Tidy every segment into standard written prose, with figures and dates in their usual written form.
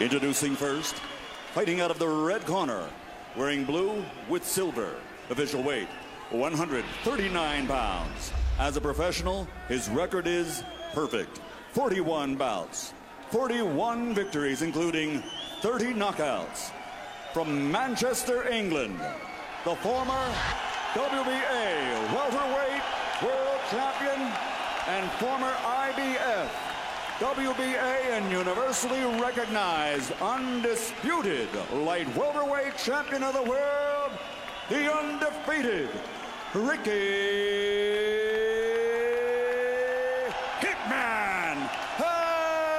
Introducing first, fighting out of the red corner, wearing blue with silver. Official weight, 139 pounds. As a professional, his record is perfect. 41 bouts, 41 victories, including 30 knockouts. From Manchester, England, the former WBA welterweight world champion and former IBF, WBA and universally recognized undisputed light welterweight champion of the world, the undefeated Ricky Hitman Hatton.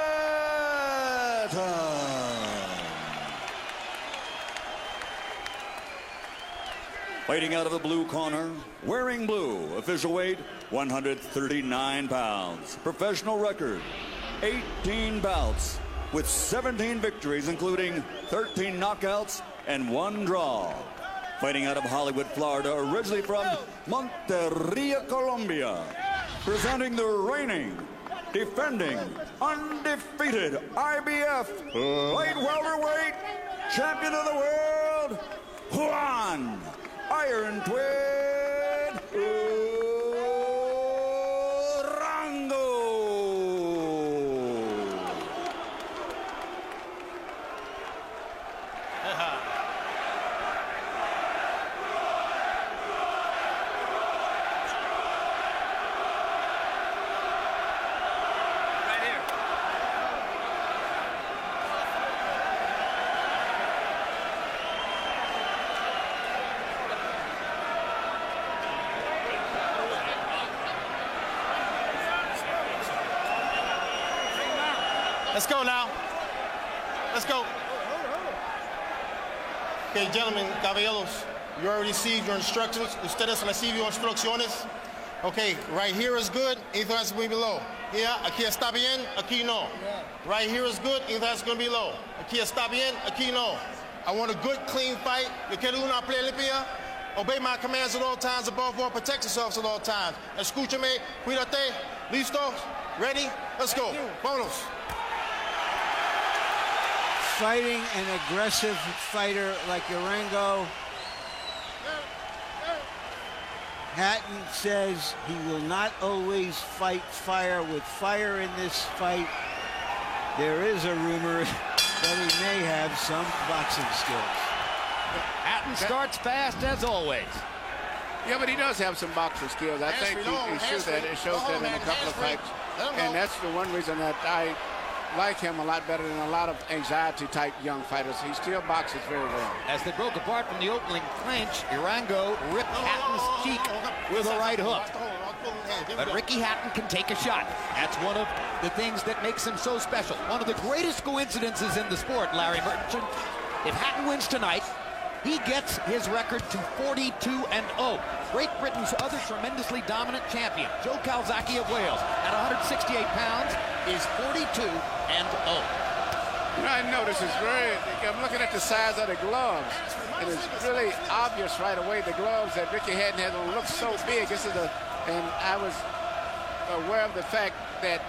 Fighting out of the blue corner, wearing blue, official weight 139 pounds. Professional record 18 bouts with 17 victories, including 13 knockouts and 1 draw. Fighting out of Hollywood, Florida, originally from Monterrey, Colombia. Presenting the reigning, defending, undefeated IBF light welterweight champion of the world, Juan Iron Twin Urango. Let's go now. Let's go. Okay, gentlemen, caballeros, you already received your instructions. Ustedes recibió instrucciones. Okay, right here is good. Anything that's going to be below. Here, aquí está bien, aquí no. Right here is good. Anything that's going to be low. Aquí está bien, aquí no. I want a good, clean fight. Yo quiero una pelea limpia. Obey my commands at all times. Above all, protect yourselves at all times. Escúchame, cuídate. Listo? Ready? Let's go. Vámonos. Fighting an aggressive fighter like Urango. Hatton says he will not always fight fire with fire in this fight. There is a rumor that he may have some boxing skills. Hatton starts fast as always. Yeah, but he does have some boxing skills. I think he shows that. It shows that in a couple of fights. And that's the one reason that I like him a lot better than a lot of anxiety-type young fighters. He still boxes very well. As they broke apart from the opening clinch, Urango ripped Hatton's cheek with a right hook. But Ricky Hatton can take a shot. That's one of the things that makes him so special. One of the greatest coincidences in the sport, Larry Merchant. If Hatton wins tonight, he gets his record to 42-0. Great Britain's other tremendously dominant champion, Joe Calzaghe of Wales, at 168 pounds, is 42-0. You know, I notice it's I'm looking at the size of the gloves, and it's really obvious right away the gloves that Ricky Hatton has on look so big. And I was aware of the fact that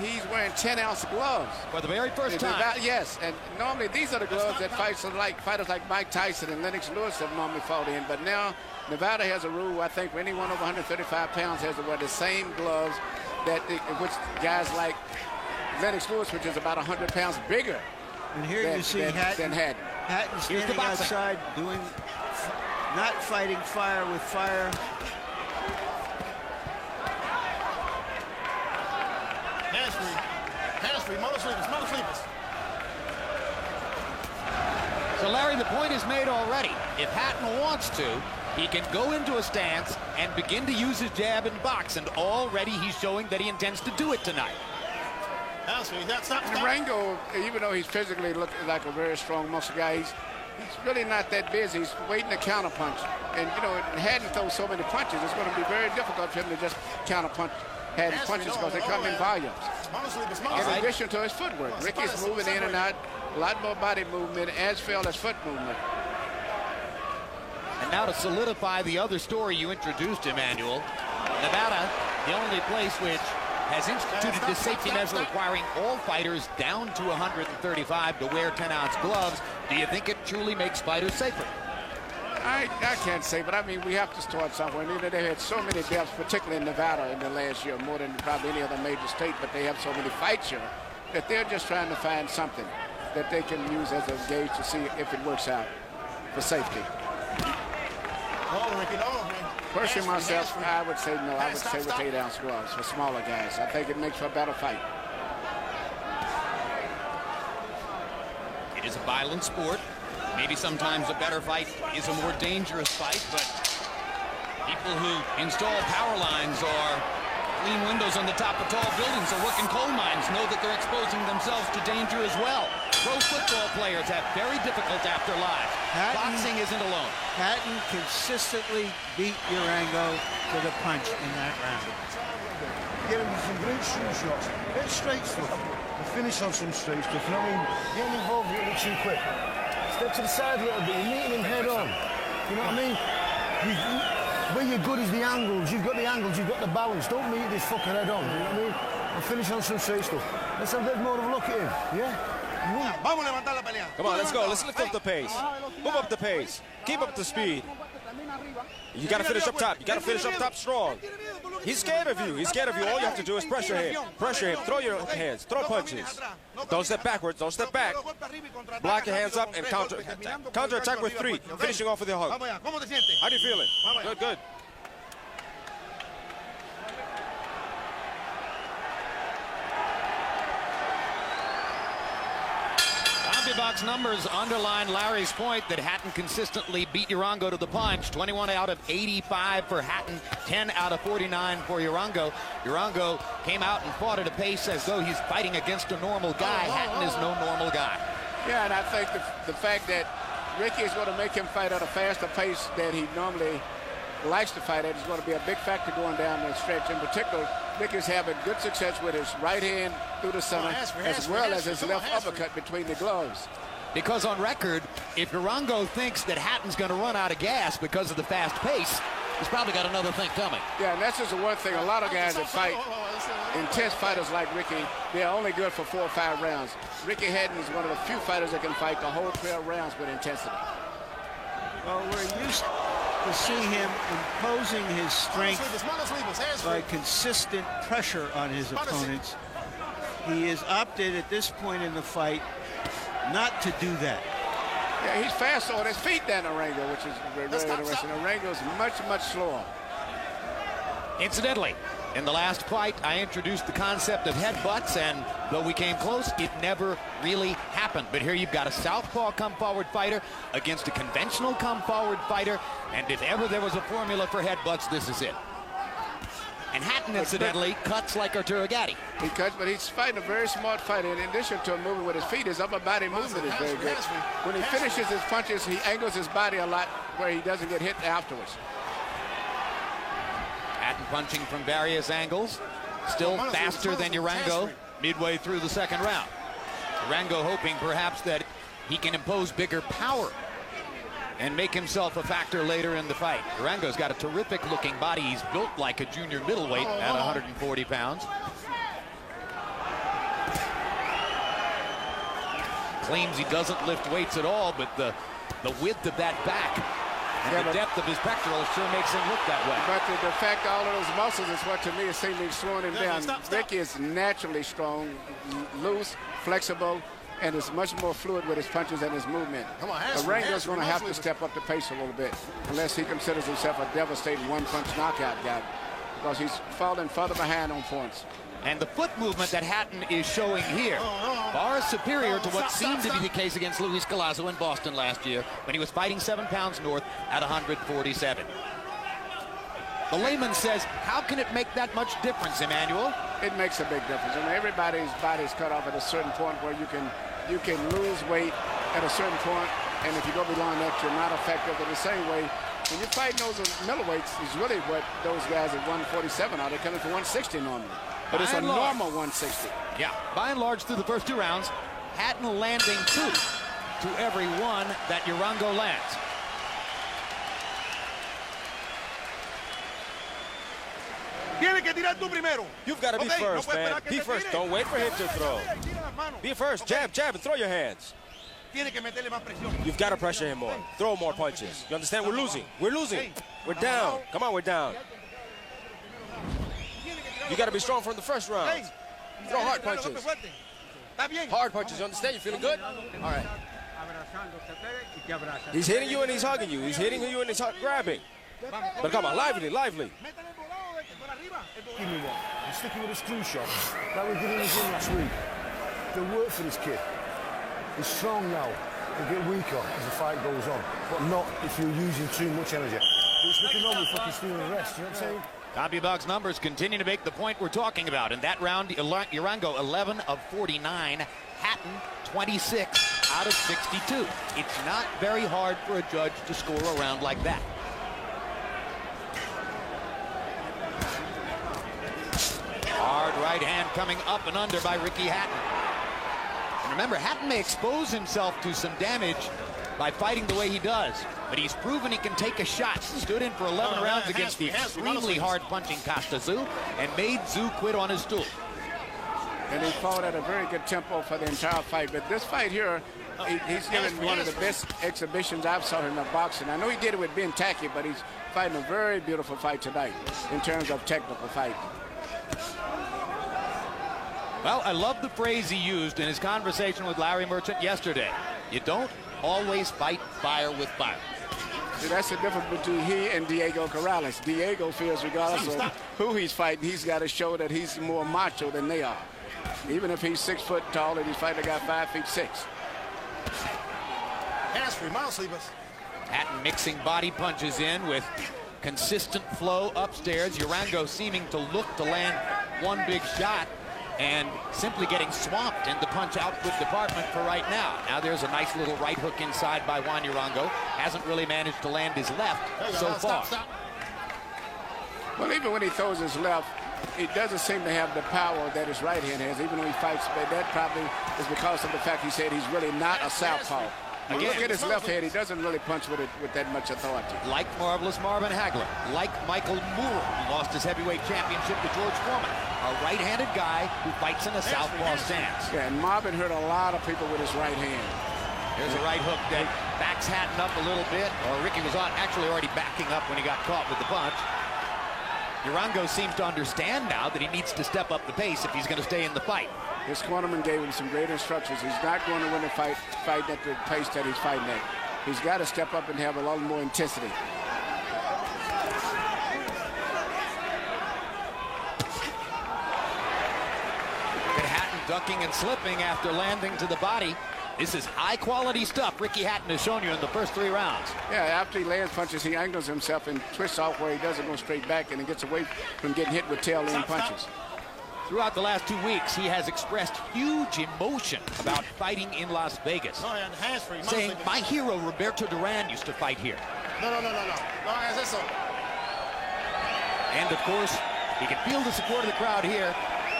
he's wearing 10-ounce gloves. For the very first time. Yes, and normally these are the gloves that fighters like Mike Tyson and Lennox Lewis have normally fought in, but now Nevada has a rule, I think, for anyone over 135 pounds has to wear the same gloves which guys like Lennox Lewis, which is about 100 pounds bigger. And here you see Hatton. Hatton standing outside not fighting fire with fire. Hands free, mono sleepers. So, Larry, the point is made already. If Hatton wants to, he can go into a stance and begin to use his jab and box, and already he's showing that he intends to do it tonight. Urango, even though he's physically looking like a very strong muscle guy, he's really not that busy. He's waiting to counterpunch. And, you know, Hatton throws so many punches, it's going to be very difficult for him to just counterpunch Hatton's punches because they come in volumes. In addition to his footwork, Ricky's moving in and out, a lot more body movement as well as foot movement. And now to solidify the other story you introduced, Emmanuel, Nevada, the only place which has instituted this safety measure requiring all fighters down to 135 to wear 10-ounce gloves. Do you think it truly makes fighters safer? I can't say, but I mean, we have to start somewhere. And they had so many deaths, particularly in Nevada in the last year, more than probably any other major state, but they have so many fights here that they're just trying to find something that they can use as a gauge to see if it works out for safety. Personally, myself, I would say no. I would say with 8-ounce gloves for smaller guys. I think it makes for a better fight. It is a violent sport. Maybe sometimes a better fight is a more dangerous fight, but people who install power lines or clean windows on the top of tall buildings or work in coal mines know that they're exposing themselves to danger as well. Pro football players have very difficult after lives. Boxing isn't alone. Hatton consistently beat Urango to the punch in that round. Getting some great shoe shots. Bit straight stuff. The finish on some straight stuff. You know what I mean? Getting involved a little too quick. Step to the side a little bit. You're meeting him head on. You know what I mean? Where you're good is the angles. You've got the angles, you've got the balance. Don't meet this fucker head on. You know what I mean? And finish on some straight stuff. Let's have a bit more of a look at him. Yeah? Come on, let's go. Let's lift up the pace. Move up the pace. Keep up the speed. You got to finish up top. You got to finish up top strong. He's scared of you. He's scared of you. All you have to do is pressure him. Pressure him. Throw your hands. Throw punches. Don't step backwards. Don't step back. Block your hands up and counter attack. Counter attack with 3. Finishing off with a hug. How do you feel it? Good, good. Box numbers underline Larry's point that Hatton consistently beat Urango to the punch. 21 out of 85 for Hatton, 10 out of 49 for Urango. Urango came out and fought at a pace as though he's fighting against a normal guy. Hatton is no normal guy. Yeah, and I think the fact that Ricky is going to make him fight at a faster pace than he normally likes to fight at is going to be a big factor going down the stretch. In particular, Ricky's having good success with his right hand through the center, as well as his left uppercut between the gloves. Because on record, if Urango thinks that Hatton's going to run out of gas because of the fast pace, he's probably got another thing coming. Yeah, and that's just the one thing. A lot of guys that fight, intense fighters like Ricky, they're only good for 4 or 5 rounds. Ricky Hatton is one of the few fighters that can fight the whole 12 rounds with intensity. Well, we're used to see him imposing his strength by consistent pressure on his opponents. He has opted at this point in the fight not to do that. Yeah, he's faster on his feet than Urango, which is very interesting. Urango is much, much slower. Incidentally, in the last fight, I introduced the concept of headbutts, and though we came close, it never really happened. But here you've got a southpaw come-forward fighter against a conventional come-forward fighter, and if ever there was a formula for headbutts, this is it. And Hatton, incidentally, cuts like Arturo Gatti. He cuts, but he's fighting a very smart fight. In addition to moving with his feet, his upper body movement is very good. When he finishes his punches, he angles his body a lot where he doesn't get hit afterwards. Hatton punching from various angles. Still faster than Urango midway through the second round. Urango hoping perhaps that he can impose bigger power and make himself a factor later in the fight. Urango's got a terrific looking body. He's built like a junior middleweight at 140 pounds. Claims he doesn't lift weights at all, but the width of that back and the depth of his pectorals sure makes him look that way. But the fact all of those muscles is what to me is seemingly slowing him down. Ricky is naturally strong, loose, flexible, and is much more fluid with his punches and his movement. Urango's going to have to step up the pace a little bit, unless he considers himself a devastating one-punch knockout guy, because he's falling further behind on points. And the foot movement that Hatton is showing here far superior to what seemed to be the case against Luis Collazo in Boston last year when he was fighting 7 pounds north at 147. The layman says, how can it make that much difference, Emmanuel? It makes a big difference. I mean, everybody's body's cut off at a certain point where you can lose weight at a certain point, and if you go beyond that, you're not effective. In the same way, when you're fighting those middleweights, is really what those guys at 147 are. They're coming for 160 normally. But it's a normal 160. Yeah, by and large, through the first 2 rounds, Hatton landing 2 to every 1 that Urango lands. Tienes que tirar tú primero. You've got to be Ok, first, no puedes man. esperar que Be te first. tire. Don't wait for him to throw. Tira las manos. Be first. Jab, jab, and throw your hands. Tienes que meterle más presión. You've got to pressure him more. Throw more punches. You understand? We're losing. We're losing. We're down. Come on, we're down. You got to be strong from the first round. Throw hard punches. Hard punches. You understand? You feeling good? All right. He's hitting you and he's hugging you. He's hitting you and he's grabbing. But come on, lively, lively. Give me one. I'm sticking with a screw shot that we did in the gym last week. The work for this kid. He's strong now. He'll get weaker as the fight goes on, but not if you're using too much energy. It's nothing wrong with fucking stealing a rest, you know what I'm saying? CompuBox numbers continue to make the point we're talking about. In that round, Urango 11 of 49, Hatton 26 out of 62. It's not very hard for a judge to score a round like that. Hard right hand coming up and under by Ricky Hatton. And remember, Hatton may expose himself to some damage by fighting the way he does, but he's proven he can take a shot. Stood in for 11 rounds against the extremely hard-punching Costa Tszyu and made Tszyu quit on his stool. And he fought at a very good tempo for the entire fight. But this fight here, he's given one of the best exhibitions I've saw him in boxing. I know he did it with Ben Tacky, but he's fighting a very beautiful fight tonight in terms of technical fight. Well, I love the phrase he used in his conversation with Larry Merchant yesterday. You don't always fight fire with fire. See, that's the difference between he and Diego Corrales. Diego feels regardless of who he's fighting, he's got to show that he's more macho than they are. Even if he's 6 foot tall and he's fighting a guy 5 feet 6. Hands-free, mouth sleepers. Hatton mixing body punches in with consistent flow upstairs. Urango seeming to look to land one big shot and simply getting swamped in the punch-output department for right now. Now there's a nice little right hook inside by Juan Urango. Hasn't really managed to land his left so far. Stop. Well, even when he throws his left, he doesn't seem to have the power that his right hand has, even though he fights. But that probably is because of the fact he said he's really not a southpaw. Again, look at his left hand. He doesn't really punch with it with that much authority. Like Marvelous Marvin Hagler, like Michael Moore, who lost his heavyweight championship to George Foreman, a right-handed guy who fights in a southpaw stance. Yeah, and Marvin hurt a lot of people with his right hand. There's a right hook that backs Hatton up a little bit, or Ricky was actually already backing up when he got caught with the punch. Urango seems to understand now that he needs to step up the pace if he's going to stay in the fight. His cornerman gave him some great instructions. He's not going to win a fight at the pace that he's fighting at. He's got to step up and have a lot more intensity. Look at Hatton ducking and slipping after landing to the body. This is high-quality stuff Ricky Hatton has shown you in the first 3 rounds. Yeah, after he lands punches, he angles himself and twists off where he doesn't go straight back, and he gets away from getting hit with tail-end punches. Throughout the last 2 weeks, he has expressed huge emotion about fighting in Las Vegas, saying, my hero Roberto Duran used to fight here. No. No hagas eso. And of course, he can feel the support of the crowd here,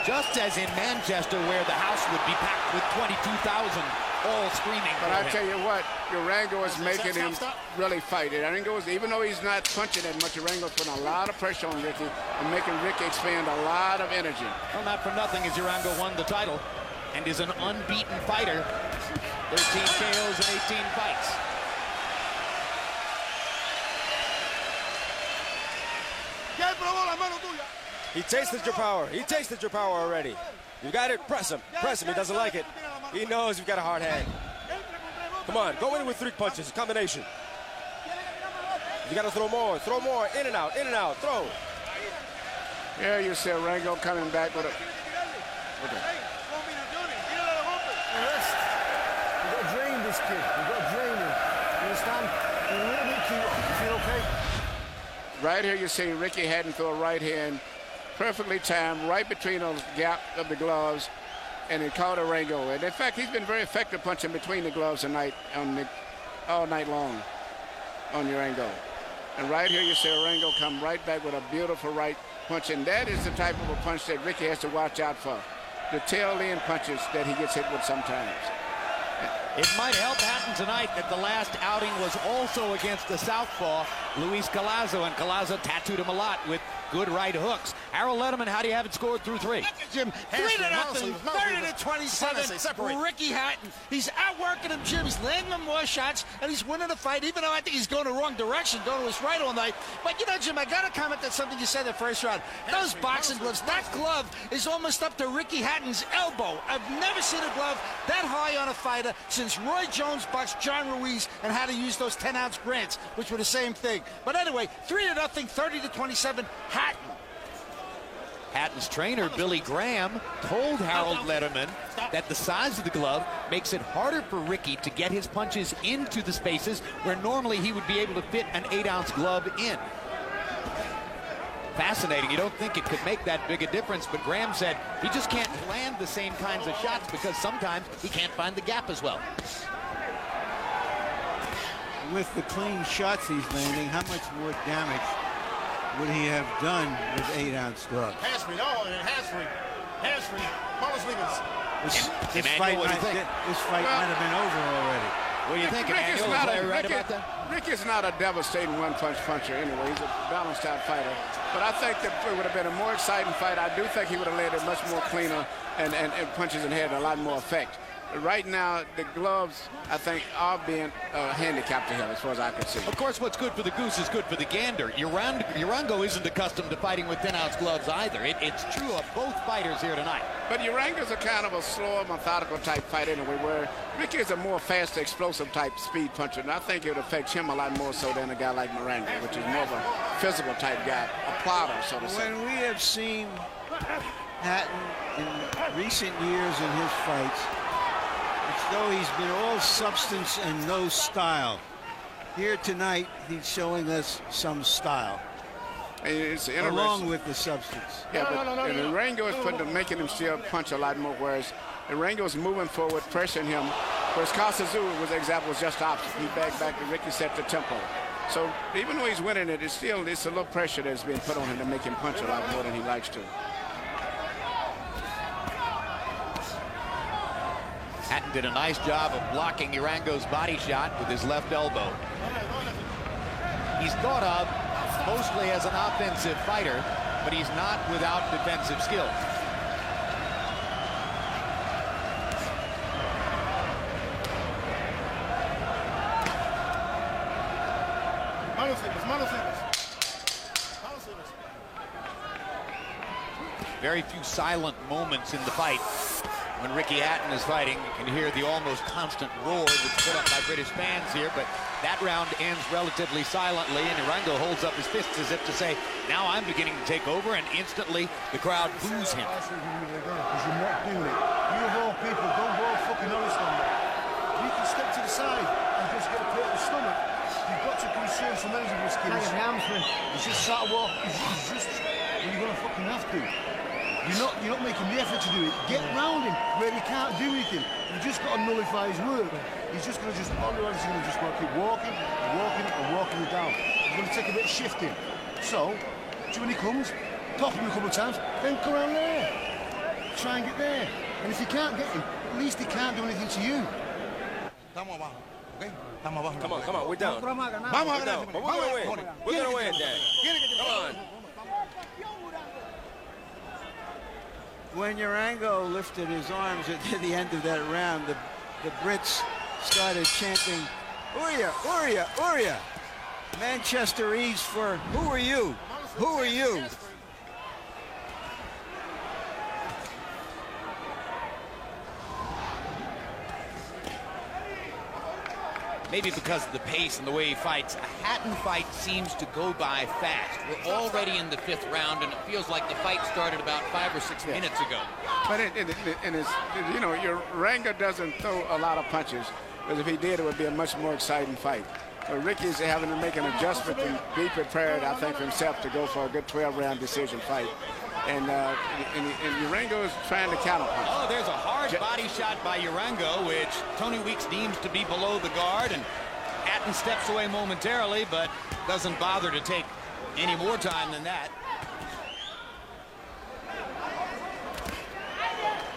just as in Manchester, where the house would be packed with 22,000 all screaming But for I him. tell you what, Urango is making him really fight it. Urango is, even though he's not punching that much, Urango's putting a lot of pressure on Ricky and making Ricky expand a lot of energy. Well, not for nothing as Urango won the title and is an unbeaten fighter. 13 KOs in 18 fights. He tasted your power. He tasted your power already. You got it? Press him. Press him. He doesn't like it. He knows you've got a hard hand. Come on. Go in with 3 punches. Combination. You got to throw more. Throw more. In and out. In and out. Throw. Here you see Urango coming back with a... Rest. We've got to drain this kid. We've got to drain him. You understand? You're a little bit cute. You feel okay? Right here you see Ricky Hatton throw a right hand, perfectly timed, right between the gap of the gloves, and it caught Urango. And in fact, he's been very effective punching between the gloves tonight, all night long on Urango. And right here you see Urango come right back with a beautiful right punch, and that is the type of a punch that Ricky has to watch out for. The tail-end punches that he gets hit with sometimes. It might help Hatton tonight that the last outing was also against the southpaw, Luis Collazo, and Collazo tattooed him a lot with good right hooks. Harold Letterman, how do you have it scored through 3? Jim, 3-0, 30-27. Ricky Hatton. He's outworking him, Jim. He's landing him more shots, and he's winning the fight, even though I think he's going the wrong direction, going to his right all night. But, you know, Jim, I got to comment on something you said in the first round. Those boxing gloves, that glove is almost up to Ricky Hatton's elbow. I've never seen a glove that high on a fighter since Roy Jones boxed John Ruiz and had to use those 10-ounce grants, which were the same thing. But anyway, 3-0, 30-27, Hatton. Hatton's trainer, Billy Graham, told Harold Letterman that the size of the glove makes it harder for Ricky to get his punches into the spaces where normally he would be able to fit an 8-ounce glove in. Fascinating. You don't think it could make that big a difference, but Graham said he just can't land the same kinds of shots because sometimes he can't find the gap as well. With the clean shots he's landing, how much more damage would he have done with 8-ounce gloves? Hands-free, hands-free, Carlos Ligas. This fight might have been over already. What do you think, Emmanuel? Is Larry right about that? Ricky's not a devastating one-punch puncher anyway. He's a balanced-out fighter. But I think that it would have been a more exciting fight. I do think he would have landed much more cleaner and punches and had a lot more effect. Right now, the gloves, I think, are being handicapped to him, as far as I can see. Of course, what's good for the goose is good for the gander. Urango isn't accustomed to fighting with 10-ounce gloves either. It's true of both fighters here tonight. But Urango's a kind of a slower, methodical type fight anyway, where Ricky is a more faster, explosive type speed puncher, and I think it would affect him a lot more so than a guy like Urango, which is more of a physical type guy, a plotter, so to say. When we have seen Hatton in recent years in his fights, it's though he's been all substance and no style. Here tonight, he's showing us some style. It's along with the substance. Yeah, but Urango is making him still punch a lot more, whereas Urango is moving forward, pressuring him. Whereas Casazu, was the example, was just opposite. He backed back and Ricky set the tempo. So even though he's winning it, it's a little pressure that's being put on him to make him punch a lot more than he likes to. Hatton did a nice job of blocking Urango's body shot with his left elbow. He's thought of mostly as an offensive fighter, but he's not without defensive skills. Very few silent moments in the fight. When Ricky Hatton is fighting, you can hear the almost constant roar that's put up by British fans here, but that round ends relatively silently, and Urango holds up his fists as if to say, now I'm beginning to take over, and instantly the crowd boos him. Because you're not doing it. You of all people, don't go fucking honest on that. You can step to the side and just get a pit of the stomach. You've got to conserve some energy for this kid. He's just sat and walk. He's just, you're going to fucking have to. You're not making the effort to do it. Get round him where he can't do anything. You've just got to nullify his work. He's just going to just on the other side and just going to keep walking and walking you down. He's going to take a bit of shifting. So, when he comes, pop him a couple of times, then come around there. Try and get there. And if you can't get him, at least he can't do anything to you. Come on, we're down. We're down, but we're going to win. We're going to win, Dad. Come on. When Urango lifted his arms at the end of that round, the Brits started chanting, "Uria, Uria, Uria." Manchesterese for "Who are you? Who are you?" Maybe because of the pace and the way he fights, a Hatton fight seems to go by fast. We're already in the 5th round, and it feels like the fight started about 5 or 6 minutes ago. But Urango doesn't throw a lot of punches, because if he did, it would be a much more exciting fight. But Ricky's having to make an adjustment and be prepared, I think, for himself to go for a good 12-round decision fight. And Urango is trying to counterpunch. Oh, there's a hard body shot by Urango, which Tony Weeks deems to be below the guard, and Hatton steps away momentarily, but doesn't bother to take any more time than that.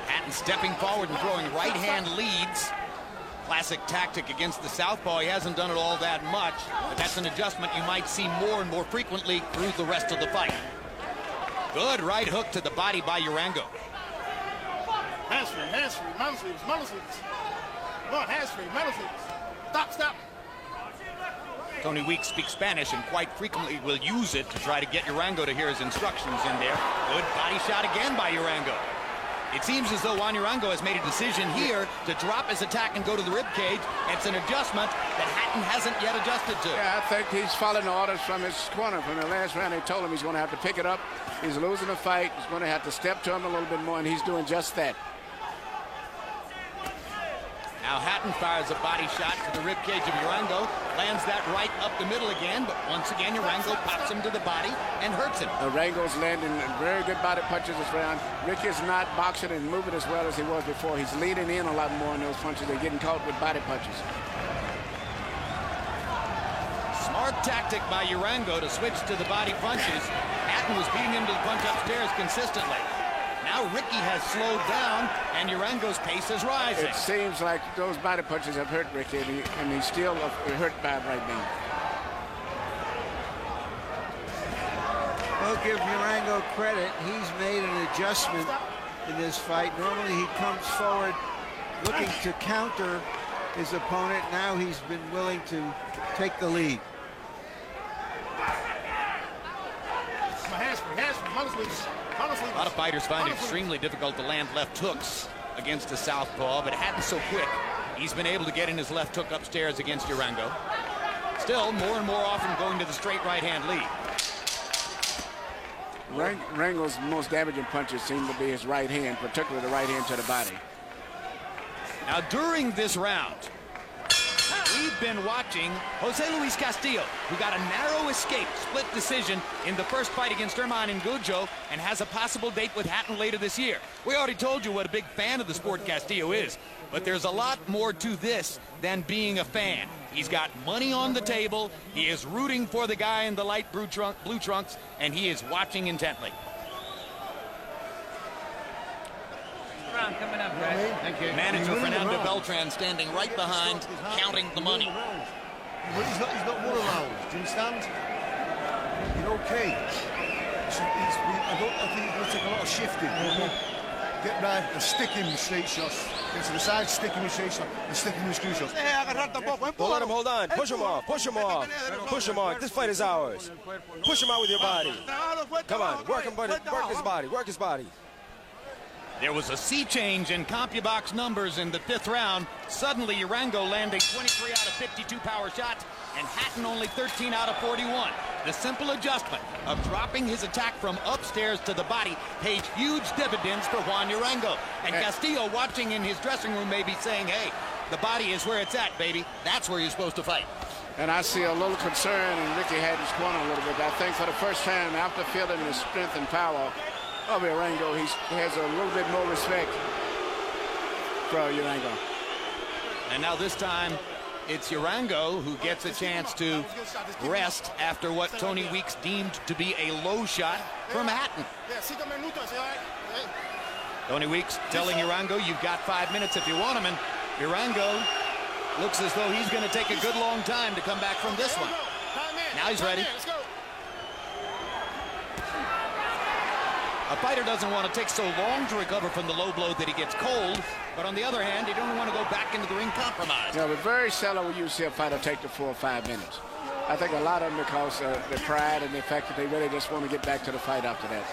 Hatton stepping forward and throwing right-hand leads. Classic tactic against the southpaw. He hasn't done it all that much, but that's an adjustment you might see more and more frequently through the rest of the fight. Good right hook to the body by Urango. Hands-free, hands-free, monosleeves, monosleeves. Come on, hands-free, monosleeves. Stop, stop. Tony Weeks speaks Spanish and quite frequently will use it to try to get Urango to hear his instructions in there. Good body shot again by Urango. It seems as though Juan Urango has made a decision here to drop his attack and go to the rib cage. It's an adjustment that Hatton hasn't yet adjusted to. Yeah, I think he's following the orders from his corner from the last round. They told him he's going to have to pick it up. He's losing the fight. He's going to have to step to him a little bit more, and he's doing just that. Now Hatton fires a body shot to the ribcage of Urango, lands that right up the middle again, but once again Urango pops him to the body and hurts him. Urango's landing very good body punches this round. Ricky is not boxing and moving as well as he was before. He's leading in a lot more in those punches. They're getting caught with body punches. Smart tactic by Urango to switch to the body punches. Hatton was beating him to the punch upstairs consistently. Now Ricky has slowed down, and Urango's pace is rising. It seems like those body punches have hurt Ricky, and he's still hurt bad right now. We'll give Urango credit. He's made an adjustment in this fight. Normally he comes forward looking to counter his opponent. Now he's been willing to take the lead. A lot of fighters find it extremely difficult to land left hooks against a southpaw, but Hatton's so quick, he's been able to get in his left hook upstairs against Urango. Still, more and more often going to the straight right-hand lead. Urango's most damaging punches seem to be his right hand, particularly the right hand to the body. Now, during this round, we've been watching Jose Luis Castillo, who got a narrow escape, split decision in the first fight against Herman Ngujo, and has a possible date with Hatton later this year. We already told you what a big fan of the sport Castillo is, but there's a lot more to this than being a fan. He's got money on the table, he is rooting for the guy in the light blue trunks, and he is watching intently. Round coming up, guys. Thank you. Manager Fernando Beltran standing right behind, counting the money. He's not won a round. Do you understand? You're okay. I think he's going to take a lot of shifting. Get right and stick him with straight shots. Get to the side, stick him with straight shots, and stick him with screw shots. Don't let him hold on. Push him off. Push him off. Push him off. This fight is ours. Push him out with your body. Come on. Work him, buddy. Work his body. Work his body. There was a sea change in CompuBox numbers in the 5th round. Suddenly, Urango landing 23 out of 52 power shots, and Hatton only 13 out of 41. The simple adjustment of dropping his attack from upstairs to the body paid huge dividends for Juan Urango. And Castillo, watching in his dressing room, may be saying, hey, the body is where it's at, baby. That's where you're supposed to fight. And I see a little concern in Ricky Hatton's corner a little bit. I think for the first time, after feeling the strength and power of Urango, he has a little bit more respect for Urango. And now this time, it's Urango who gets a chance to rest after what Tony Weeks deemed to be a low shot from Hatton. Tony Weeks telling Urango, you've got 5 minutes if you want him, and Urango looks as though he's going to take a good long time to come back from this one. Now he's ready. A fighter doesn't want to take so long to recover from the low blow that he gets cold, but on the other hand, he don't want to go back into the ring compromised. Yeah, but very seldom will you see a fighter take the 4 or 5 minutes. I think a lot of them because of the pride and the fact that they really just want to get back to the fight after that.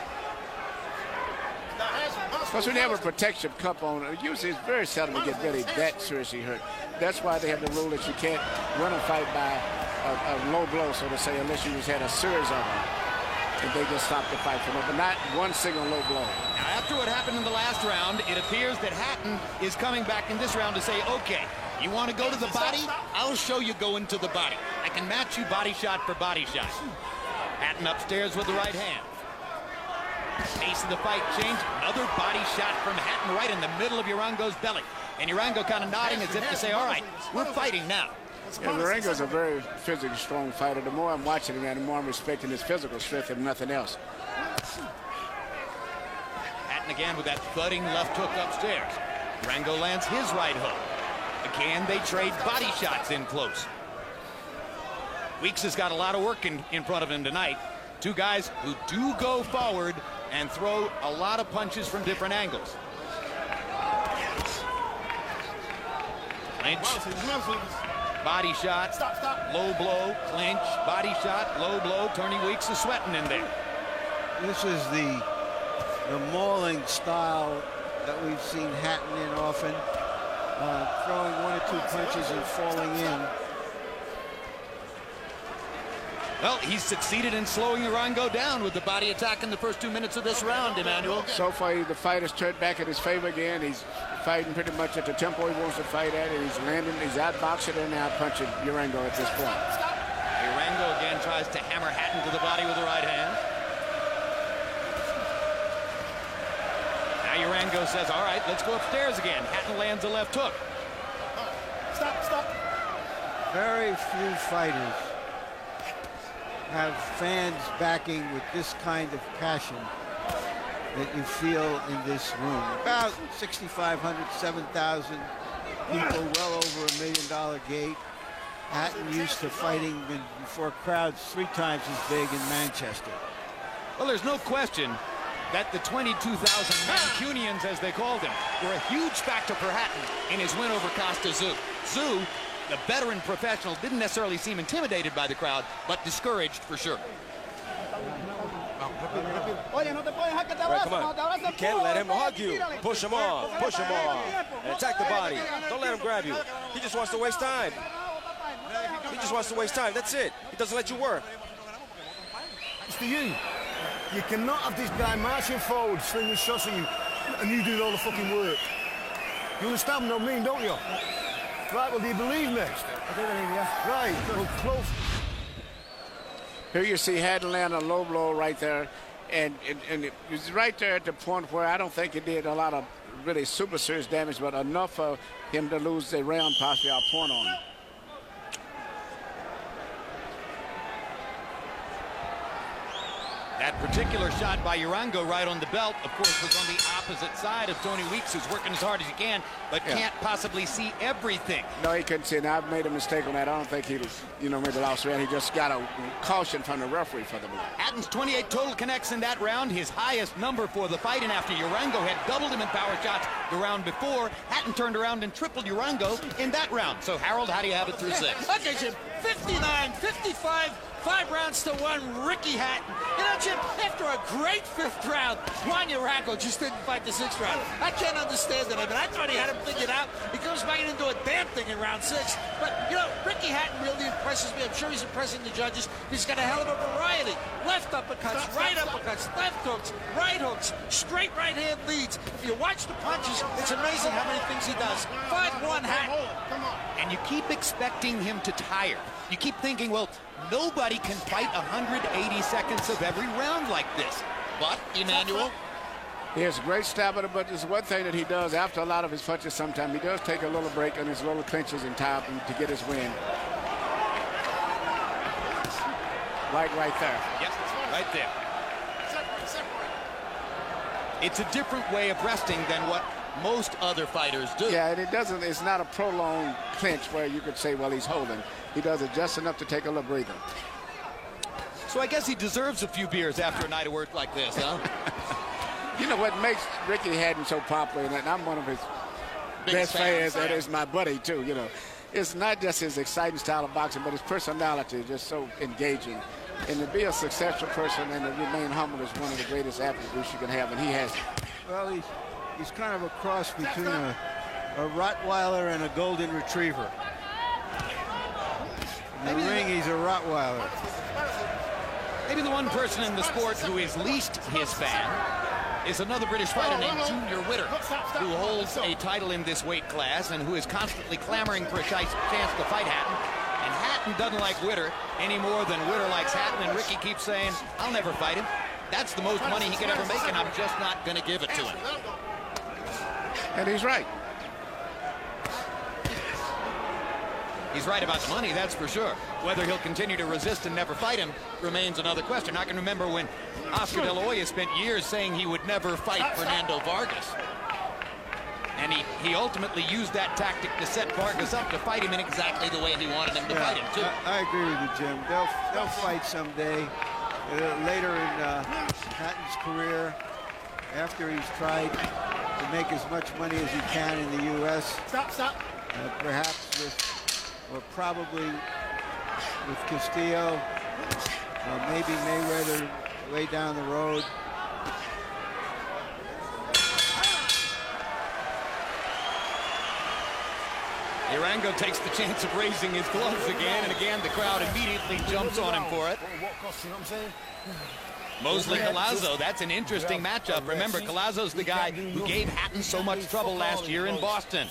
Because when you have a protection cup on, usually it's very seldom to get really that seriously hurt. That's why they have the rule that you can't run a fight by a low blow, so to say, unless you just had a series of them. And they just stopped the fight from it, but not one single low blow. Now, after what happened in the last round, it appears that Hatton is coming back in this round to say, okay, you want to go to the body? I'll show you going to the body. I can match you body shot for body shot. Hatton upstairs with the right hand. Pace of the fight change. Another body shot from Hatton right in the middle of Urango's belly. And Urango kind of nodding as if to say, all right, we're fighting now. Yeah, Urango's a very physically strong fighter. The more I'm watching him, the more I'm respecting his physical strength, if nothing else. Hatton again with that thudding left hook upstairs. Urango lands his right hook. Again, they trade body shots in close. Weeks has got a lot of work in front of him tonight. Two guys who do go forward and throw a lot of punches from different angles. Clinch, body shot, low blow, clinch, body shot, low blow. Tony Weeks is sweating in there. This is the mauling style that we've seen Hatton in often, throwing 1 or 2 punches and falling in. Well, he's succeeded in slowing Urango down with the body attack in the first 2 minutes of this round, Emmanuel. So far, the fight has turned back in his favor again. He's fighting pretty much at the tempo he wants to fight at, and he's landing, he's outboxing and outpunching Urango at this point. Urango again tries to hammer Hatton to the body with the right hand. Now Urango says, all right, let's go upstairs again. Hatton lands a left hook. Stop. Very few fighters have fans backing with this kind of passion that you feel in this room. About 6,500, 7,000 people, well over $1 million gate. Hatton used to fighting before crowds 3 times as big in Manchester. Well, there's no question that the 22,000 Mancunians, as they called him, were a huge factor for Hatton in his win over Costa Tszyu. Tszyu, the veteran professional, didn't necessarily seem intimidated by the crowd, but discouraged for sure. Right, come on. You can't let him hug you. Push him off. And attack the body. Don't let him grab you. He just wants to waste time. That's it. He doesn't let you work. It's to you. You cannot have this guy marching forward, slinging shots at you, and you do all the fucking work. You understand what I mean, don't you? Right, well, do you believe me? I do believe you. Right, well, close. Here you see Hatton land a low blow right there, and it was right there at the point where I don't think it did a lot of really super serious damage, but enough for him to lose the round, possibly our point on him. That particular shot by Urango right on the belt, of course, was on the opposite side of Tony Weeks, who's working as hard as he can, but can't possibly see everything. No, he couldn't see it. I've made a mistake on that. I don't think he was, maybe lost round. He just got a caution from the referee for the blow. Hatton's 28 total connects in that round, his highest number for the fight, and after Urango had doubled him in power shots the round before, Hatton turned around and tripled Urango in that round. So, Harold, how do you have it through 6? Okay, Jim, 59, 55, 5 rounds to 1, Ricky Hatton. You know, Jim, after a great 5th round, Juan Urango just didn't fight the 6th round. I can't understand it. I mean, I thought he had him figured out. He goes back and didn't do a damn thing in round 6. But, Ricky Hatton really impresses me. I'm sure he's impressing the judges. He's got a hell of a variety. Left uppercuts, right uppercuts, left hooks, right hooks, straight right hand leads. If you watch the punches, it's amazing how many things he does. 5-1 Hatton. And you keep expecting him to tire. You keep thinking, well, nobody can fight 180 seconds of every round like this. But, Emmanuel? He has great stamina, but there's one thing that he does after a lot of his punches sometimes. He does take a little break on his little clinches and tie up to get his win. Like right there. Yes, right there. It's a different way of resting than what most other fighters do. Yeah, and it's not a prolonged clinch where you could say, well, he's holding. He does it just enough to take a little breather. So I guess he deserves a few beers after a night of work like this, huh? You know what makes Ricky Hatton so popular, and I'm one of his best fans, and is my buddy, too, It's not just his exciting style of boxing, but his personality is just so engaging. And to be a successful person and to remain humble is one of the greatest attributes you can have, and he has it. Well, he's kind of a cross between a Rottweiler and a Golden Retriever. In the ring, he's a Rottweiler. Maybe the one person in the sport who is least his fan is another British fighter named Junior Witter, who holds a title in this weight class and who is constantly clamoring for a chance to fight Hatton. And Hatton doesn't like Witter any more than Witter likes Hatton, and Ricky keeps saying, I'll never fight him. That's the most money he could ever make, and I'm just not going to give it to him. And he's right. He's right about the money, that's for sure. Whether he'll continue to resist and never fight him remains another question. I can remember when Oscar De La Hoya spent years saying he would never fight Fernando Vargas. And he ultimately used that tactic to set Vargas up to fight him in exactly the way he wanted him to fight him, too. I agree with you, Jim. They'll fight someday. later in Hatton's career, after he's tried to make as much money as he can in the U.S. Perhaps or probably with Castillo, maybe Mayweather way down the road. Urango takes the chance of raising his gloves again, and again the crowd immediately jumps on him for it. Mosley Collazo, that's an interesting matchup. Remember, Collazo's the guy who gave Hatton so much trouble last year in Boston.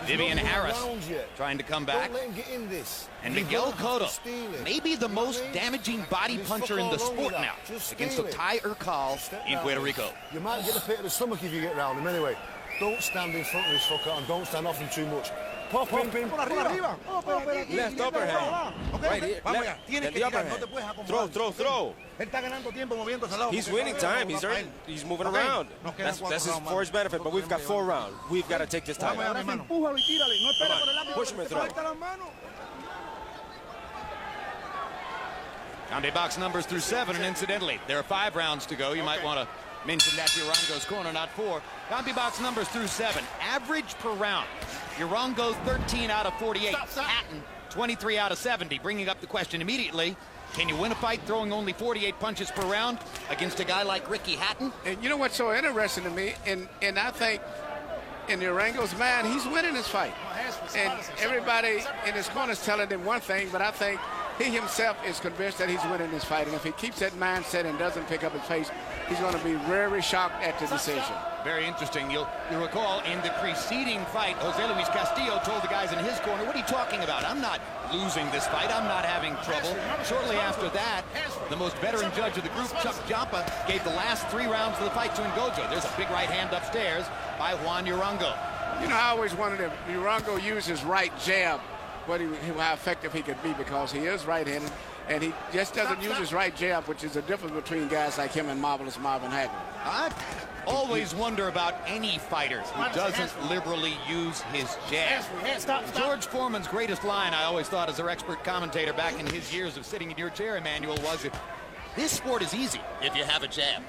Vivian Harris trying to come back. And Miguel Cotto, maybe the most damaging body puncher in the sport now, against Otay Urcal in Puerto Rico. You might get a pit of the stomach if you get round him. Anyway, don't stand in front of this fucker and don't stand off him too much. Pop him. Left upper hand. Right here. Left, the upper hand. Throw. He's winning time. He's moving around. That's for his benefit, but we've got 4 rounds. We've got to take this time. Push him and throw. County box numbers through 7, and incidentally, there are 5 rounds to go. You might want to mention that to Urango's corner, not 4. County box numbers through 7. Average per round. Urango 13 out of 48. Hatton 23 out of 70. Bringing up the question immediately, can you win a fight throwing only 48 punches per round against a guy like Ricky Hatton? And you know what's so interesting to me, and I think in Urango's mind, he's winning this fight. And everybody in his corner is telling him one thing, but I think he himself is convinced that he's winning this fight. And if he keeps that mindset and doesn't pick up his pace, he's going to be very shocked at the decision. Very interesting. You'll recall in the preceding fight, Jose Luis Castillo told the guys in his corner, what are you talking about? I'm not losing this fight. I'm not having trouble. Shortly after that, the most veteran judge of the group, Chuck Jampa, gave the last 3 rounds of the fight to Ngojo. There's a big right hand upstairs by Juan Urango. You know, I always wondered if Urango used his right jab, how effective he could be, because he is right-handed, and he just doesn't use his right jab, which is the difference between guys like him and Marvelous Marvin Hatton. I always wonder about any fighter who doesn't liberally use his jab. George Foreman's greatest line, I always thought, as our expert commentator back in his years of sitting in your chair, Emmanuel, was, this sport is easy if you have a jab.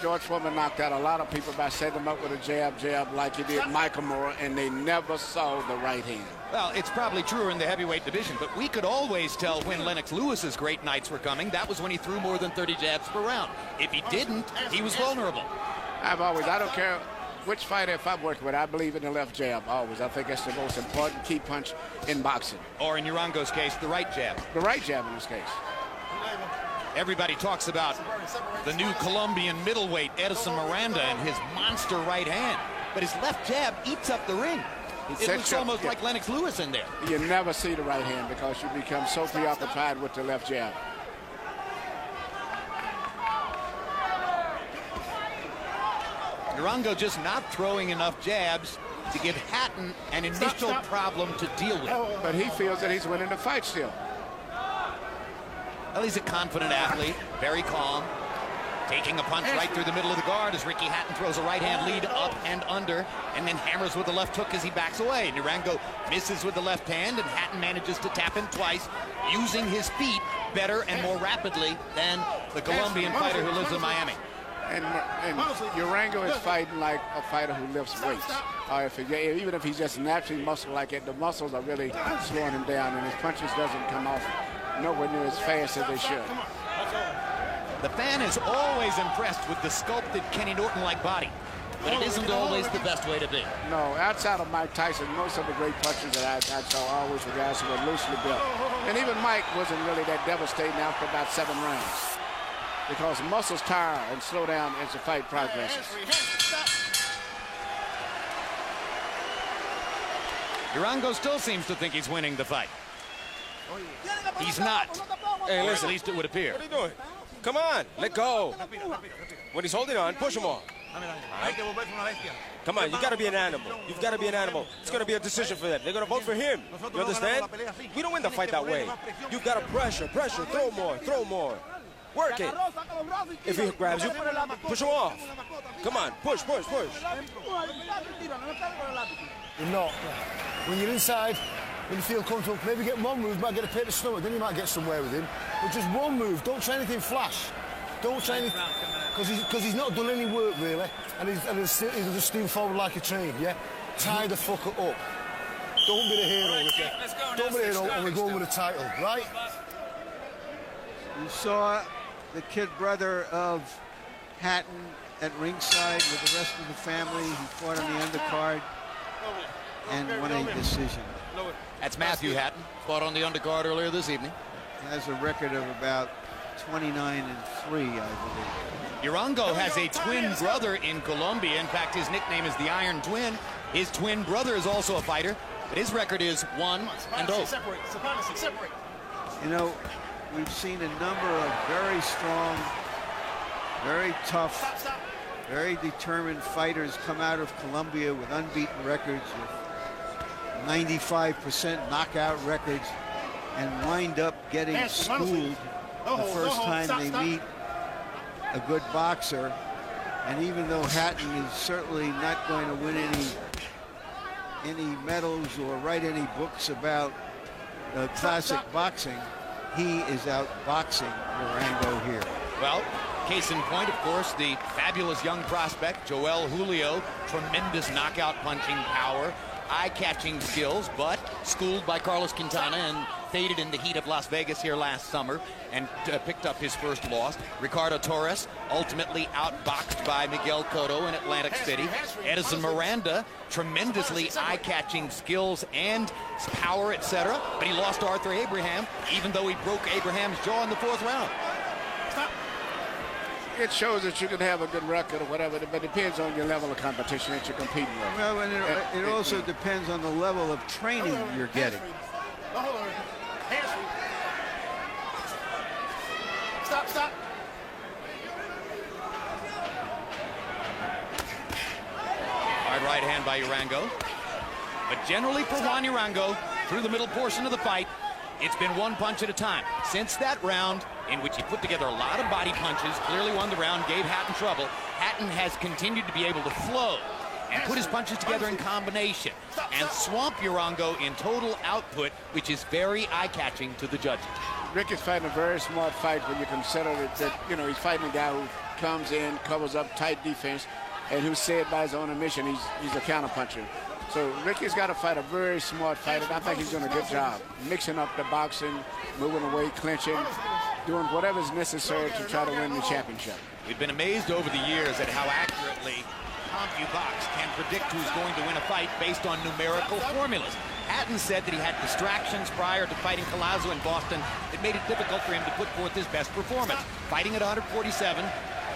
George Foreman knocked out a lot of people by setting them up with a jab like he did Michael Moore, and they never saw the right hand. Well, it's probably truer in the heavyweight division, but we could always tell when Lennox Lewis's great nights were coming. That was when he threw more than 30 jabs per round. If he didn't, he was vulnerable. I don't care which fighter if I'm working with, I believe in the left jab, always. I think that's the most important key punch in boxing. Or in Urango's case, the right jab. The right jab in this case. Everybody talks about the new Colombian middleweight, Edison Miranda, and his monster right hand. But his left jab eats up the ring. It looks almost like Lennox Lewis in there. You never see the right hand because you become so preoccupied with the left jab. Urango just not throwing enough jabs to give Hatton an initial problem to deal with. But he feels that he's winning the fight still. Well, he's a confident athlete, very calm, taking a punch right through the middle of the guard as Ricky Hatton throws a right-hand lead up and under, and then hammers with the left hook as he backs away. And Urango misses with the left hand, and Hatton manages to tap him twice, using his feet better and more rapidly than the Colombian fighter who lives in Miami. And Urango is fighting like a fighter who lifts weights. Even if he's just naturally muscle like it, the muscles are really slowing him down, and his punches doesn't come off nowhere near as fast as they should. The fan is always impressed with the sculpted Kenny Norton-like body, but it isn't always the best way to be. No, outside of Mike Tyson, most of the great punches that I saw always were guys who were loosely built. And even Mike wasn't really that devastating after about 7 rounds, because muscles tire and slow down as the fight progresses. Urango still seems to think he's winning the fight. He's not. Hey, listen. At least it would appear. What are you doing? Come on, let go. When he's holding on, push him off. Come on, you got to be an animal. You've got to be an animal. It's going to be a decision for them. They're going to vote for him. You understand? We don't win the fight that way. You've got to pressure, throw more. Work it. If he grabs you, push him off. Come on, push. You're not. When you're inside, when you feel comfortable, maybe get one move, might get a pit of the stomach, then you might get somewhere with him. But just one move, don't try anything flash. Don't try anything, because he's not done any work really, and he'll just steam forward like a train, yeah? Tie the fucker up. Don't be the hero, Ricky. Don't be the hero, and we're going with a title, right? You saw the kid brother of Hatton at ringside with the rest of the family. He fought on the undercard and won a decision. That's Matthew Hatton, fought on the undercard earlier this evening. He has a record of about 29-3, I believe. Urango has a twin brother in Colombia. In fact, his nickname is the Iron Twin. His twin brother is also a fighter, but his record is 1-0. You know, we've seen a number of very strong, very tough, very determined fighters come out of Colombia with unbeaten records, with 95% knockout records, and wind up getting schooled the first time they meet a good boxer. And even though Hatton is certainly not going to win any medals or write any books about classic boxing, he is out boxing Urango here. Well, case in point, of course, the fabulous young prospect, Joel Julio, tremendous knockout punching power, eye-catching skills, but schooled by Carlos Quintana and faded in the heat of Las Vegas here last summer and picked up his first loss. Ricardo Torres ultimately outboxed by Miguel Cotto in Atlantic City. Edison Miranda, tremendously eye-catching skills and power, etc. But he lost to Arthur Abraham, even though he broke Abraham's jaw in the 4th round. It shows that you can have a good record or whatever, but it depends on your level of competition that you're competing with. Well, and it also depends on the level of training you're getting. Stop. Hard right hand by Urango. But generally for Juan Urango, through the middle portion of the fight, it's been one punch at a time. Since that round, in which he put together a lot of body punches, clearly won the round, gave Hatton trouble, Hatton has continued to be able to flow and put his punches together in combination and swamp Urango in total output, which is very eye-catching to the judges. Ricky's fighting a very smart fight when you consider that you know, he's fighting a guy who comes in, covers up tight defense, and who's said by his own admission he's a counterpuncher. So Ricky's got to fight a very smart fight, and I think he's doing a good job mixing up the boxing, moving away, clinching, doing whatever's necessary to try to win the championship. We've been amazed over the years at how accurately CompuBox can predict who's going to win a fight based on numerical formulas. Hatton said that he had distractions prior to fighting Collazo in Boston that made it difficult for him to put forth his best performance. Fighting at 147,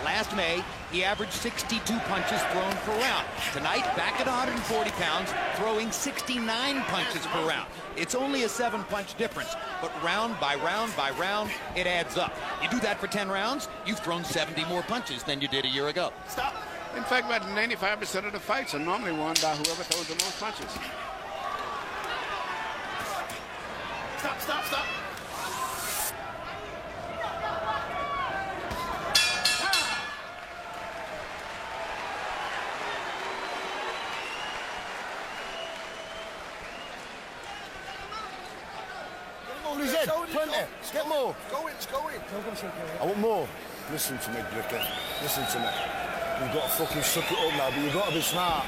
last May, he averaged 62 punches thrown per round. Tonight, back at 140 pounds, throwing 69 punches per round. It's only a 7-punch difference, but round by round by round, it adds up. You do that for 10 rounds, you've thrown 70 more punches than you did a year ago. In fact, about 95% of the fights are normally won by whoever throws the most punches. Stop. His head, plenty. Get more. Go in. I want more. Listen to me, Ricky. Listen to me. You've got to fucking suck it up now, but you've got to be smart.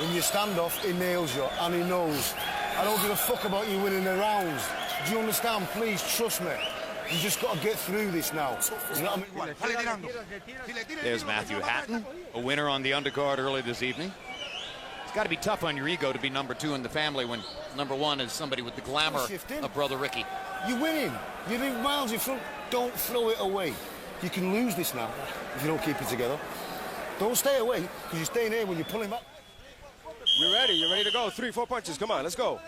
When you stand off, he nails you, and he knows. I don't give a fuck about you winning the rounds. Do you understand? Please, trust me. You just got to get through this now. You know what I mean? There's Matthew Hatton, a winner on the undercard early this evening. It's got to be tough on your ego to be number 2 in the family when number 1 is somebody with the glamour of Brother Ricky. You're winning. You're in miles in front. Don't throw it away. You can lose this now if you don't keep it together. Don't stay away, because you're staying here when you're pulling back. We're ready. You're ready to go. 3, 4 punches. Come on, let's go.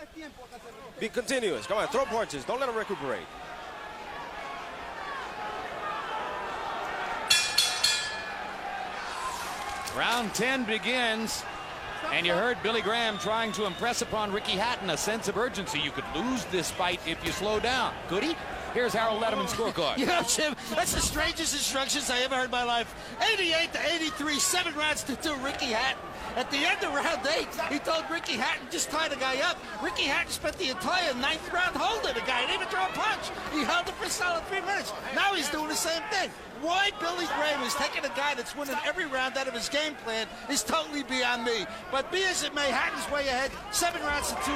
Be continuous. Come on, throw punches. Don't let him recuperate. Round 10 begins, and you heard Billy Graham trying to impress upon Ricky Hatton a sense of urgency. You could lose this fight if you slow down. Could he? Here's Harold Letterman's scorecard. You know, Jim, that's the strangest instructions I ever heard in my life. 88 to 83, 7 rounds to 2, Ricky Hatton. At the end of round 8, he told Ricky Hatton, just tie the guy up. Ricky Hatton spent the entire 9th round holding the guy. He didn't even throw a punch. He held it for a solid 3 minutes. Now he's doing the same thing. Why Billy Graham is taking a guy that's winning every round out of his game plan is totally beyond me. But be as it may, Hatton's way ahead. 7 rounds to 2, 88-83.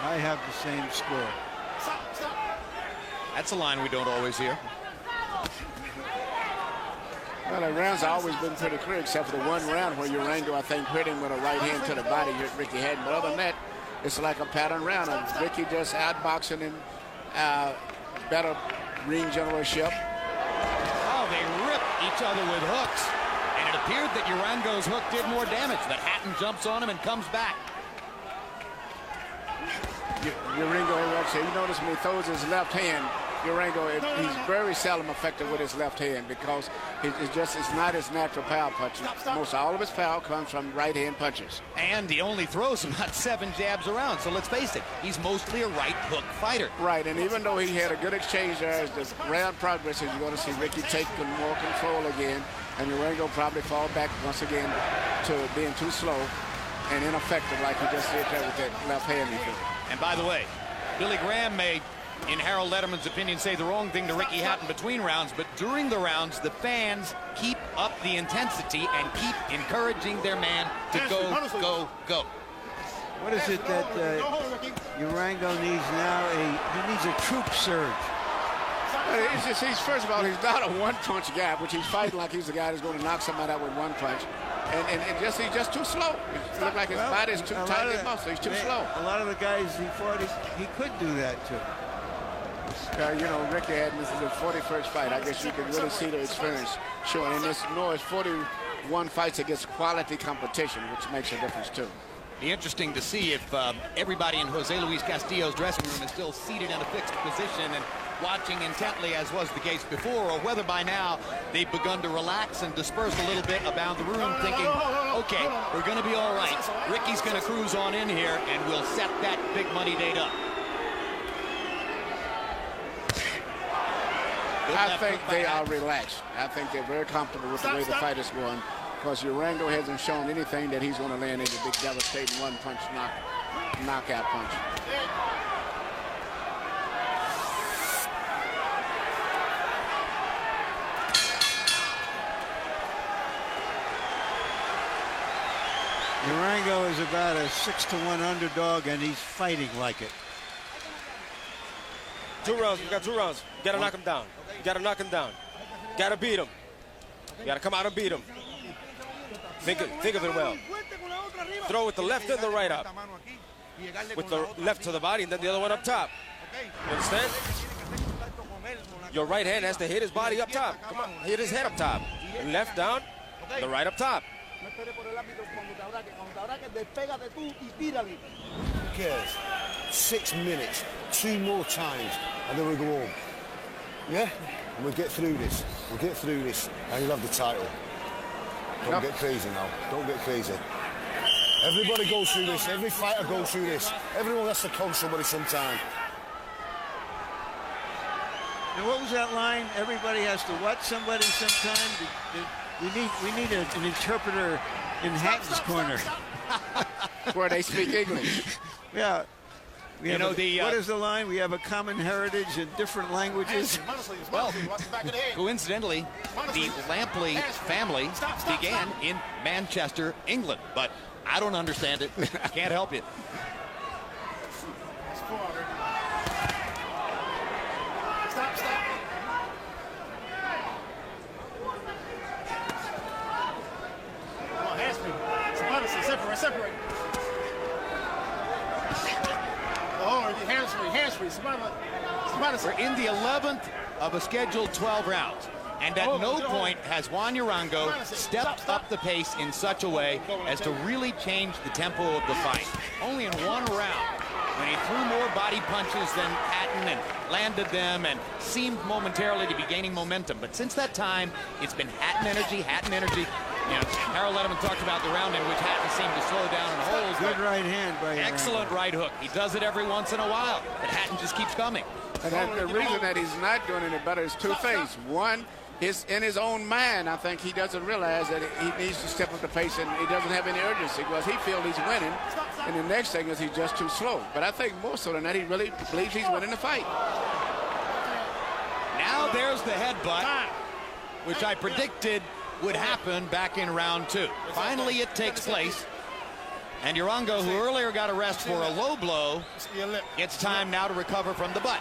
I have the same score. That's a line we don't always hear. Well, the rounds have always been pretty clear, except for the one round where Urango, I think, hit him with a right hand to the body, hit Ricky Hatton. But other than that, it's like a pattern round of Ricky just outboxing him, better ring generalship. Oh, they rip each other with hooks. And it appeared that Urango's hook did more damage, but Hatton jumps on him and comes back. Urango, you notice when he throws his left hand, Urango, he's very seldom effective with his left hand because it's not his natural power punch. Most all of his power comes from right-hand punches. And he only throws about 7 jabs around, so let's face it, he's mostly a right hook fighter. Right, and even though he had a good exchange there, as the round progresses, you're going to see Ricky take more control again, and Urango probably fall back once again to being too slow and ineffective like he just did there with that left hand. And by the way, Billy Graham may, in Harold Letterman's opinion, say the wrong thing to Ricky Hatton between rounds, but during the rounds, the fans keep up the intensity and keep encouraging their man to go, go, go. What is it that Urango needs now? He needs a troop surge. It's just, first of all, he's not a one-punch guy, which he's fighting like he's the guy that's going to knock somebody out with one punch. And he's just too slow. It looks like his body is too tight in muscle. He's too slow. A lot of the guys he fought, he could do that too. You know, Ricky Hatton, this is his 41st fight. I guess you can really see the experience showing. And this, it's 41 fights against quality competition, which makes a difference too. Be interesting to see if everybody in Jose Luis Castillo's dressing room is still seated in a fixed position and watching intently, as was the case before, or whether by now they've begun to relax and disperse a little bit about the room, thinking, okay, we're going to be all right. Ricky's going to cruise on in here, and we'll set that big money date up. I think they are relaxed. I think they're very comfortable with the way the fight is going, because Urango hasn't shown anything that he's going to land any big devastating one-punch knockout punch. Urango is about a 6-1 underdog, and he's fighting like it. 2 rounds. We got 2 rounds. You got to knock him down. You got to knock him down. Got to beat him. You got to come out and beat him. Think of it well. Throw with the left and the right up. With the left to the body and then the other one up top. You understand? Your right hand has to hit his body up top. Come on, hit his head up top. And left down, the right up top. Who cares? 6 minutes, 2 more times, and then we'll go home. Yeah? And we'll get through this. We'll get through this, and you'll have the title. Don't get crazy now. Don't get crazy. Everybody goes through this. Every fighter goes through this. Everyone has to call somebody sometime. And what was that line? Everybody has to what? Somebody sometime? We need an interpreter in Hatton's corner. Where they speak English. Yeah. You know, what is the line? We have a common heritage in different languages. Well, coincidentally, the Lampley family began in Manchester, England, but I don't understand it. Can't help it. Separate. Oh, We're in the 11th of a scheduled 12 rounds. And at no point has Juan Urango stepped up the pace in such a way as to really change the tempo of the fight. Only in one round, when he threw more body punches than Hatton and landed them and seemed momentarily to be gaining momentum. But since that time, it's been Hatton energy, Yes, Harold Letterman talked about the round in which Hatton seemed to slow down and hold. Good right hand by Urango. Excellent right hook. He does it every once in a while, but Hatton just keeps coming. And the reason that he's not doing any better is two things. One, in his own mind, I think he doesn't realize that he needs to step up the pace, and he doesn't have any urgency because he feels he's winning. And the next thing is he's just too slow. But I think more so than that, he really believes he's winning the fight. Now there's the headbutt, which I predicted would happen back in round 2. Finally, it takes place. And Urango, who earlier got a rest for a low blow, it's time now to recover from the butt.